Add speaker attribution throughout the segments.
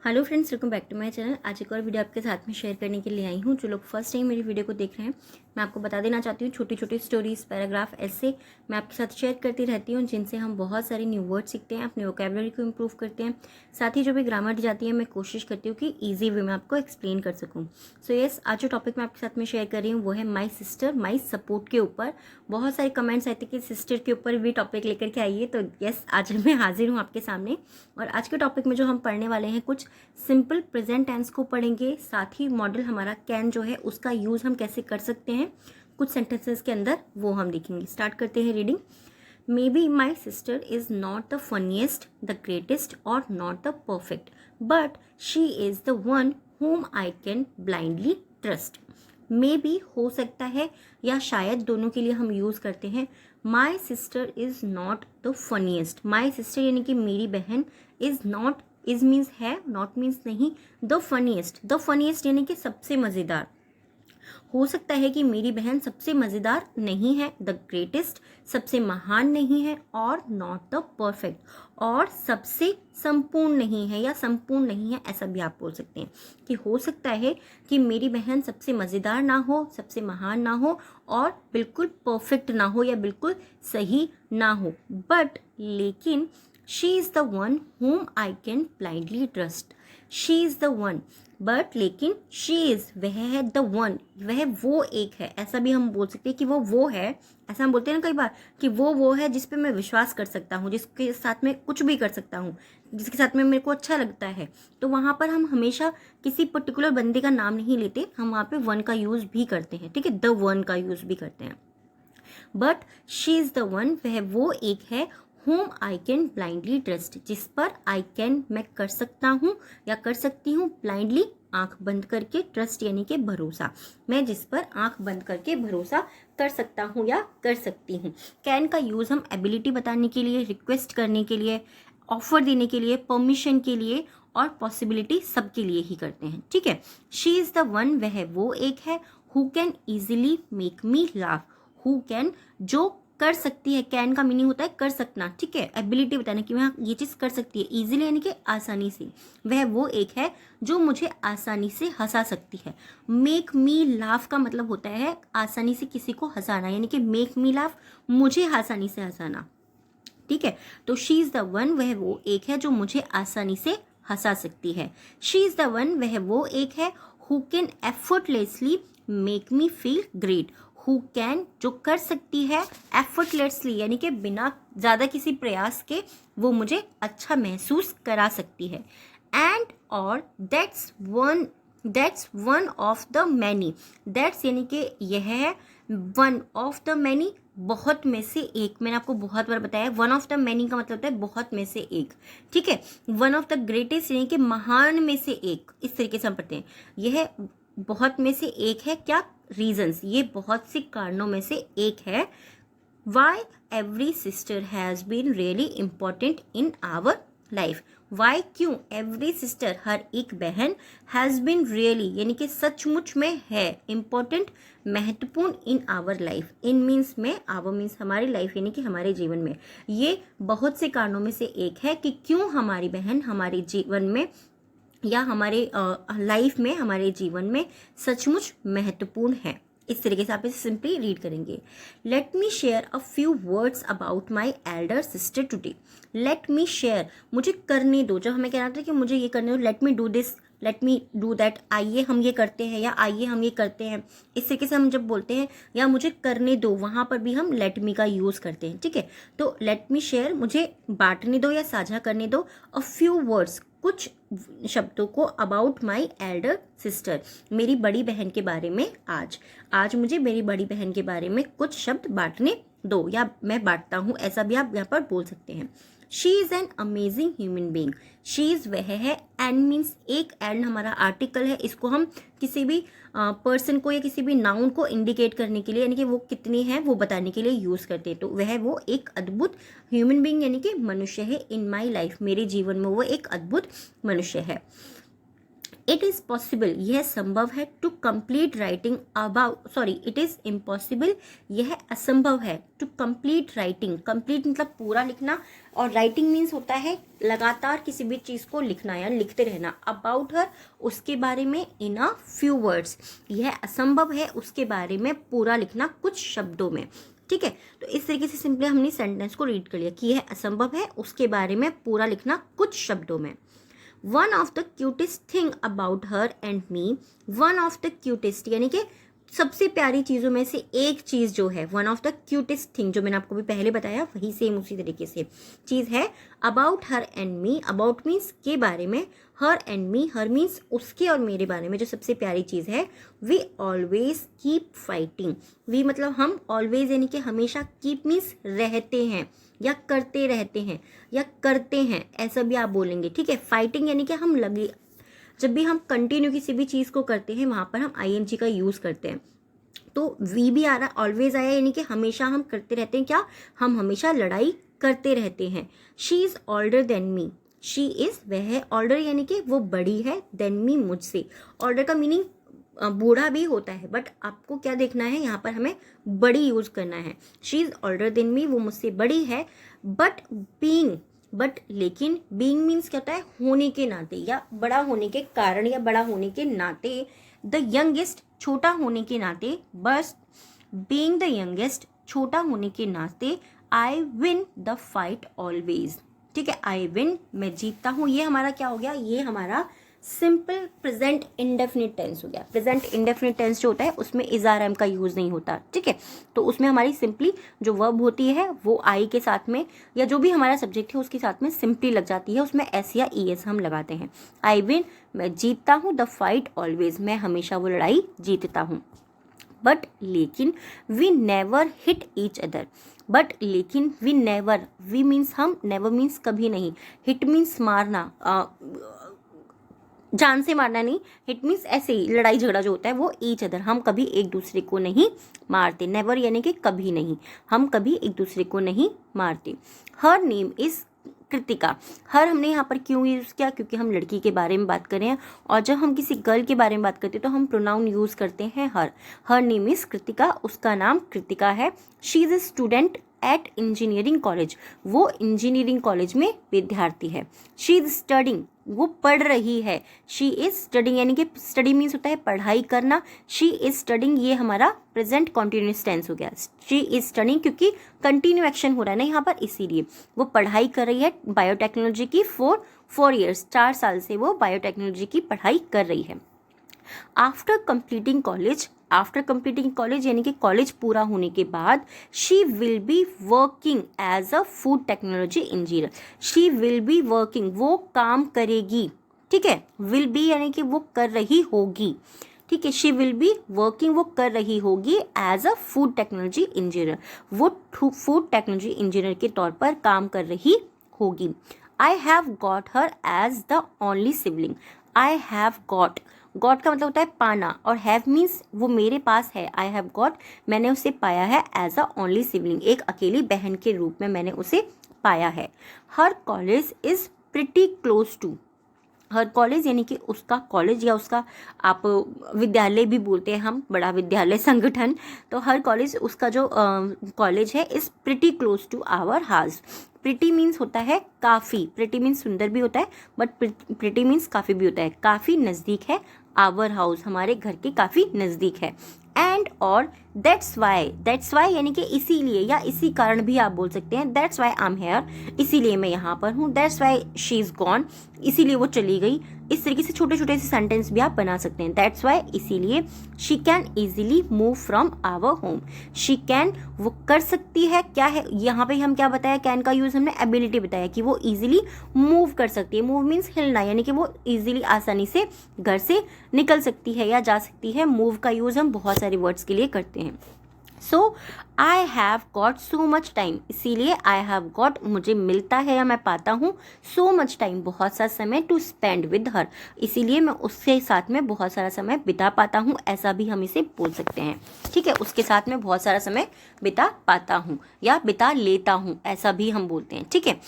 Speaker 1: Hello friends, welcome back to my channel. आज एक और वीडियो आपके साथ में शेयर करने के लिए आई हूँ। जो लोग फर्स्ट टाइम मेरी वीडियो को देख रहे हैं, मैं आपको बता देना चाहती हूँ, छोटी छोटी स्टोरीज, पैराग्राफ, ऐसे मैं आपके साथ शेयर करती रहती हूँ, जिनसे हम बहुत सारे न्यू वर्ड सीखते हैं, अपने वोकेबलरी को इम्प्रूव करते हैं। साथ ही जो भी ग्रामर जाती है, मैं कोशिश करती हूँ कि ईजी वे में आपको एक्सप्लेन कर सकूँ। सो यस, आज जो टॉपिक मैं आपके साथ में शेयर कर रही हूँ वो है माई सिस्टर, माई सपोर्ट के ऊपर। बहुत सारे कमेंट्स आए थे कि सिस्टर के ऊपर भी टॉपिक लेकर के आइए, तो यस, आज मैं हाजिर हूँ आपके सामने। और आज के टॉपिक में जो हम पढ़ने वाले हैं, कुछ सिंपल प्रेजेंट टेंस को पढ़ेंगे, साथ ही मॉडल हमारा कैन जो है उसका यूज हम कैसे कर सकते हैं कुछ सेंटेंसेस के अंदर, वो हम देखेंगे। स्टार्ट करते हैं reading. May be my sister is not the funniest, the greatest or not the perfect, but she is the one whom I can blindly trust। May be हो सकता है, या शायद, दोनों के लिए हम यूज करते हैं। माई sister is not the funniest, my sister यानी कि मेरी बहन, इज नॉट, इज मीन्स है, नॉट मीन्स नहीं, द फनीएस्ट यानी कि सबसे मजेदार। हो सकता है कि मेरी बहन सबसे मजेदार नहीं है, द ग्रेटेस्ट सबसे महान नहीं है, और नॉट द परफेक्ट और सबसे संपूर्ण नहीं है या संपूर्ण नहीं है, ऐसा भी आप बोल सकते हैं कि हो सकता है कि मेरी बहन सबसे मजेदार ना हो, सबसे महान ना हो, और बिल्कुल परफेक्ट ना हो या बिल्कुल सही ना हो, बट लेकिन she is the one whom I can blindly trust। She is the one, but लेकिन शी इज, वह है, द वन, वह वो एक है। ऐसा भी हम बोल सकते हैं कि वो है, ऐसा हम बोलते हैं ना कई बार कि वो है जिस पे मैं विश्वास कर सकता हूँ, जिसके साथ में कुछ भी कर सकता हूँ, जिसके साथ में मेरे को अच्छा लगता है। तो वहाँ पर हम हमेशा किसी पर्टिकुलर बंदे का नाम नहीं लेते, हम वहाँ पे वन का यूज भी करते हैं, ठीक है, द वन का यूज भी करते हैं। But she is the one, वह वो एक है, whom I can blindly trust, जिस पर I can, मैं कर सकता हूँ या कर सकती हूँ, blindly आंख बंद करके, ट्रस्ट यानी कि भरोसा, मैं जिस पर आंख बंद करके भरोसा कर सकता हूँ या कर सकती हूँ। कैन का यूज हम एबिलिटी बताने के लिए, रिक्वेस्ट करने के लिए, ऑफर देने के लिए, परमिशन के लिए और पॉसिबिलिटी सबके लिए ही करते हैं, ठीक है। शी इज द वन, वह वो एक है, who can easily make me laugh, who can, जो कर सकती है, कैन का मीनिंग होता है कर सकना, ठीक है, एबिलिटी बताना कि वह ये चीज कर सकती है, इजीली यानी कि आसानी से, वह वो एक है जो मुझे आसानी से हंसा सकती है। मेक मी लाफ का मतलब होता है आसानी से किसी को हंसाना, यानी कि मेक मी लाफ, मुझे आसानी से हंसाना, ठीक है। तो शी इज द वन, वह वो एक है जो मुझे आसानी से हंसा सकती है। शी इज द वन, वह वो एक है, who can effortlessly make me feel great, who can, जो कर सकती है, एफर्टलेसली यानी कि बिना ज़्यादा किसी प्रयास के वो मुझे अच्छा महसूस करा सकती है। एंड और that's one of the many, that's यानी कि यह है, वन ऑफ द मैनी, बहुत में से एक। मैंने आपको बहुत बार बताया, वन ऑफ द मैनी का मतलब होता है बहुत में से एक, ठीक है। वन ऑफ द ग्रेटेस्ट यानी कि महान में से एक, इस तरीके से हम पढ़ते हैं। यह बहुत में से एक है, क्या, रीजंस, ये बहुत से कारणों में से एक है। Why every sister has been really important in our life, why, क्यों, एवरी सिस्टर, हर एक बहन, हैज बीन रियली यानी कि सचमुच में है, इम्पोर्टेंट महत्वपूर्ण, in our life, in means में, आवर मीन्स हमारी लाइफ यानी कि हमारे जीवन में, ये बहुत से कारणों में से एक है कि क्यों हमारी बहन हमारे जीवन में या हमारे लाइफ में, हमारे जीवन में सचमुच महत्वपूर्ण है। इस तरीके से आप इसे सिंपली रीड करेंगे। Let me share a few words about my elder sister today. Let me share, मुझे करने दो, जब हमें कहना था कि मुझे ये करने दो, let me do this, let me do that, आइए हम ये करते हैं या आइए हम ये करते हैं, इस तरीके से हम जब बोलते हैं, या मुझे करने दो, वहाँ पर भी हम लेट मी का यूज़ करते हैं, ठीक है। तो लेट मी शेयर, मुझे बांटने दो या साझा करने दो, अ फ्यू वर्ड्स, कुछ शब्दों को, अबाउट माई एल्डर सिस्टर, मेरी बड़ी बहन के बारे में। आज मुझे मेरी बड़ी बहन के बारे में कुछ शब्द बांटने दो, या मैं बांटता हूँ, ऐसा भी आप यहाँ पर बोल सकते हैं। She is an amazing human being, she is, वह है, एंड मीन्स एक, एंड हमारा आर्टिकल है, इसको हम किसी भी पर्सन को या किसी भी नाउन को इंडिकेट करने के लिए, यानी कि वो कितनी है वो बताने के लिए यूज करते हैं। तो वह वो एक अद्भुत ह्यूमन बींग यानी कि मनुष्य है, इन माई लाइफ, मेरे जीवन में वो एक अद्भुत मनुष्य है। इट इज़ पॉसिबल, यह संभव है, to complete writing about, sorry it is impossible, यह असंभव है, टू कंप्लीट राइटिंग, कंप्लीट मतलब पूरा लिखना, और राइटिंग मीन्स होता है लगातार किसी भी चीज़ को लिखना या लिखते रहना, अबाउट हर उसके बारे में, इन अ फ्यू वर्ड्स, यह असंभव है उसके बारे में पूरा लिखना कुछ शब्दों में। ठीक है, तो इस तरीके से सिंपली हमने सेंटेंस को रीड कर लिया कि यह असंभव है उसके बारे में पूरा लिखना कुछ शब्दों में। One of the cutest thing about her and me, one of the cutest यानी कि सबसे प्यारी चीज़ों में से एक चीज़ जो है, one of the cutest thing, जो मैंने आपको भी पहले बताया वही सेम उसी तरीके से चीज़ है, about her and me, about means के बारे में, her and me, her means उसके और मेरे बारे में जो सबसे प्यारी चीज़ है, we always keep fighting, we मतलब हम, ऑलवेज यानी कि हमेशा, कीप मीन्स रहते हैं या करते रहते हैं या करते हैं, ऐसा भी आप बोलेंगे। ठीक है, फाइटिंग यानी कि हम लगे, जब भी हम कंटिन्यू किसी भी चीज़ को करते हैं वहाँ पर हम आईएनजी का यूज़ करते हैं। तो वी भी आ रहा, ऑलवेज आया, यानी कि हमेशा हम करते रहते हैं, क्या, हम हमेशा लड़ाई करते रहते हैं। She is older than me, she is वह है, ऑल्डर यानी कि वो बड़ी है, देन मी मुझसे, ऑल्डर का मीनिंग बूढ़ा भी होता है, बट आपको क्या देखना है यहाँ पर, हमें बड़ी यूज़ करना है। She is older than me, वो मुझसे बड़ी है, बट बीइंग, बट लेकिन, बीइंग मीन्स क्या होता है, होने के नाते या बड़ा होने के कारण या बड़ा होने के नाते, द यंगेस्ट छोटा होने के नाते, बस बीइंग द यंगेस्ट छोटा होने के नाते, I win the fight always. ठीक है, आई विन मैं जीतता हूँ, ये हमारा क्या हो गया, ये हमारा सिंपल प्रेजेंट इंडेफिनिट टेंस हो गया। प्रेजेंट इंडेफिनिट टेंस जो होता है उसमें इज आर एम का यूज़ नहीं होता। ठीक है, तो उसमें हमारी सिंपली जो वर्ब होती है वो आई के साथ में या जो भी हमारा सब्जेक्ट है उसके साथ में सिंपली लग जाती है, उसमें एस या ई एस हम लगाते हैं। आई विन मैं जीतता हूँ, द फाइट ऑलवेज मैं हमेशा वो लड़ाई जीतता हूँ। बट लेकिन, we never hit each other, but लेकिन, वी नेवर, वी मीन्स हम, नेवर मीन्स कभी नहीं, हिट मीन्स मारना, जान से मारना नहीं, हिट मीन्स ऐसे ही लड़ाई झगड़ा जो होता है वो, ईच अदर हम कभी एक दूसरे को नहीं मारते, नेवर यानी कि कभी नहीं, हम कभी एक दूसरे को नहीं मारते। हर नेम इज कृतिका, हर हमने यहाँ पर क्यों यूज़ किया, क्योंकि हम लड़की के बारे में बात कर रहे हैं, और जब हम किसी गर्ल के बारे में बात करते हैं तो हम प्रोनाउन यूज़ करते हैं हर। हर नेम इज कृतिका, उसका नाम कृतिका है। She is a student at engineering college, वो इंजीनियरिंग कॉलेज में विद्यार्थी है। शी इज स्टडिंग, वो पढ़ रही है। शी इज स्टडिंग यानी कि स्टडी मीन्स होता है पढ़ाई करना, शी इज स्टडिंग ये हमारा प्रेजेंट कॉन्टिन्यूस टेंस हो गया। शी इज स्टडिंग क्योंकि कंटिन्यू एक्शन हो रहा है ना यहाँ पर, इसीलिए वो पढ़ाई कर रही है बायोटेक्नोलॉजी की, 4 ईयर्स 4 साल से वो बायोटेक्नोलॉजी की पढ़ाई कर रही है। After completing college, after completing college यानी कि कॉलेज पूरा होने के बाद, she will be working as a food technology engineer. She will be working, वो काम करेगी। ठीक है, विल बी यानी कि वो कर रही होगी। ठीक है, शी विल बी वर्किंग, वो कर रही होगी as a food technology engineer, वो फूड टेक्नोलॉजी इंजीनियर के तौर पर काम कर रही होगी। I have got her as the only sibling, I have got, got का मतलब होता है पाना, और हैव मीन्स वो मेरे पास है। आई हैव गॉट मैंने उसे पाया है एज अ ओनली सिबलिंग, एक अकेली बहन के रूप में मैंने उसे पाया है। Her college is pretty close to, her college यानी कि उसका कॉलेज या उसका आप विद्यालय भी बोलते हैं हम, बड़ा विद्यालय संगठन, तो हर कॉलेज उसका जो कॉलेज है is pretty close to our house. Pretty means होता है काफ़ी, प्रिटी मीन्स सुंदर भी होता है, बट प्रिटी मीन्स काफ़ी भी होता है, काफ़ी नज़दीक है। आवर हाउस हमारे घर के काफ़ी नज़दीक है। एंड और दैट्स वाई यानी कि इसीलिए या इसी कारण भी आप बोल सकते हैं। That's Y I am here, इसीलिए मैं यहाँ पर हूँ। That's why she is gone, इसीलिए वो चली गई। इस तरीके से छोटे छोटे से सेंटेंस भी आप बना सकते हैं। दैट्स वाई इसीलिए। She can easily move from our home, she can वो कर सकती है, क्या है यहाँ पे हम क्या बताया, कैन का यूज़ हमने एबिलिटी बताया कि वो ईजिली मूव कर सकती है। मूव मीन्स हिलना, यानी कि वो ईजिली आसानी से घर से निकल सकती है या जा सकती है। मूव का यूज़ हम बहुत सारे वर्ड्स के लिए करते हैं। So I have got so much time, इसीलिए आई हैव गॉट मुझे मिलता है या मैं पाता हूँ, सो मच टाइम बहुत सा समय, टू स्पेंड विद हर, इसीलिए मैं उसके साथ में बहुत सारा समय बिता पाता हूँ, ऐसा भी हम इसे बोल सकते हैं। ठीक है, उसके साथ में बहुत सारा समय बिता पाता हूँ या बिता लेता हूँ, ऐसा भी हम बोलते हैं। ठीक है,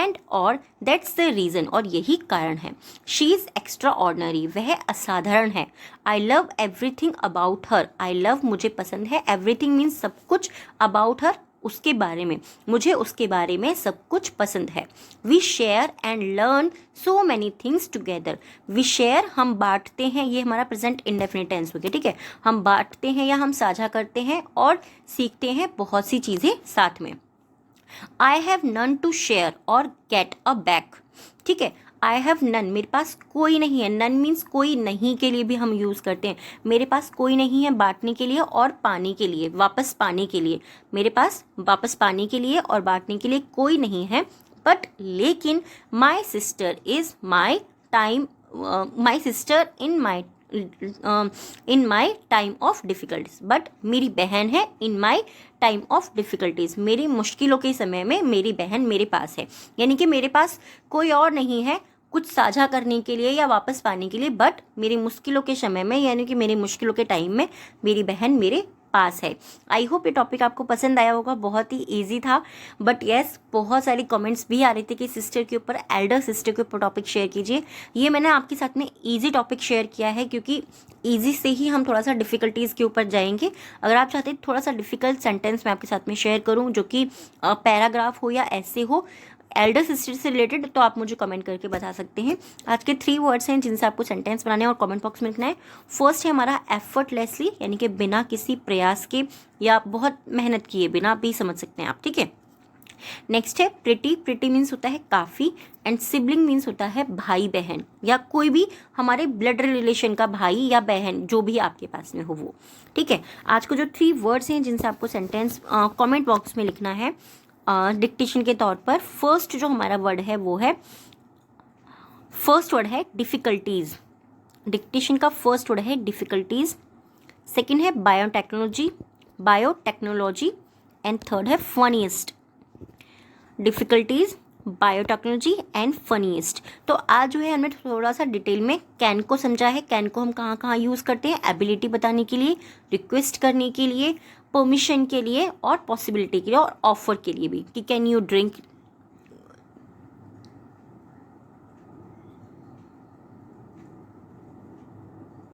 Speaker 1: एंड और दैट्स द रीज़न, और यही कारण है। शी इज़ एक्स्ट्रा ऑर्डनरी, वह असाधारण है। I love everything about her, I love मुझे पसंद है, एवरीथिंग मीन्स सब कुछ, अबाउट हर उसके बारे में, मुझे उसके बारे में सब कुछ पसंद है। We share and learn so many things together, we share हम बांटते हैं, ये हमारा प्रेजेंट इंडेफिनिट टेंस हो गया, ठीक है। हम बांटते हैं या हम साझा करते हैं और सीखते हैं बहुत सी चीज़ें साथ में। I have none to share और गेट अ बैक, ठीक है। आई हैव नन, मेरे पास कोई नहीं है, नन मीन्स कोई नहीं के लिए भी हम यूज़ करते हैं। मेरे पास कोई नहीं है बांटने के लिए और पाने के लिए, वापस पाने के लिए। मेरे पास वापस पाने के लिए और बांटने के लिए कोई नहीं है, बट लेकिन my sister is my time, my sister in my time of difficulties, but मेरी बहन है इन माई टाइम ऑफ डिफ़िकल्टीज, मेरी मुश्किलों के समय में मेरी बहन मेरे पास है। यानी कि मेरे पास कोई और नहीं है कुछ साझा करने के लिए या वापस पाने के लिए, बट मेरी मुश्किलों के समय में, यानी कि मेरी मुश्किलों के टाइम में मेरी बहन मेरे पास है। आई होप ये टॉपिक आपको पसंद आया होगा, बहुत ही इजी था, बट येस बहुत सारी कमेंट्स भी आ रही थी कि सिस्टर के ऊपर, एल्डर सिस्टर के ऊपर टॉपिक शेयर कीजिए। ये मैंने आपके साथ में इजी टॉपिक शेयर किया है, क्योंकि इजी से ही हम थोड़ा सा डिफ़िकल्टीज़ के ऊपर जाएंगे। अगर आप चाहते हैं थोड़ा सा डिफ़िकल्ट सेंटेंस मैं आपके साथ में शेयर करूँ, जो कि पैराग्राफ हो या ऐसे हो एल्डर सिस्टर से रिलेटेड, तो आप मुझे कमेंट करके बता सकते हैं। आज के 3 वर्ड्स हैं जिनसे आपको सेंटेंस बनाने और कमेंट बॉक्स में लिखना है। फर्स्ट है हमारा एफर्टलेसली, यानी कि बिना किसी प्रयास के या बहुत मेहनत किए बिना भी समझ सकते हैं आप, ठीक है। नेक्स्ट है प्रिटी, प्रिटी मीन्स होता है काफ़ी, एंड सिबलिंग मीन्स होता है भाई बहन या कोई भी हमारे ब्लड रिलेशन का भाई या बहन, जो भी आपके पास में हो वो, ठीक है। आज को जो 3 वर्ड्स हैं जिनसे आपको सेंटेंस कमेंट बॉक्स में लिखना है डिक्टेशन के तौर पर। फर्स्ट जो हमारा वर्ड है वो है, फर्स्ट वर्ड है डिफ़िकल्टीज़, डिक्टेशन का फर्स्ट वर्ड है डिफ़िकल्टीज़। सेकंड है बायोटेक्नोलॉजी, बायोटेक्नोलॉजी, एंड थर्ड है funniest. Difficulties, biotechnology and funniest. तो आज जो है हमने थोड़ा सा डिटेल में कैन को समझा है। कैन को हम कहाँ कहाँ यूज़ करते हैं, एबिलिटी बताने के लिए, रिक्वेस्ट करने के लिए, परमिशन के लिए और पॉसिबिलिटी के लिए और ऑफर के लिए भी, कि कैन यू ड्रिंक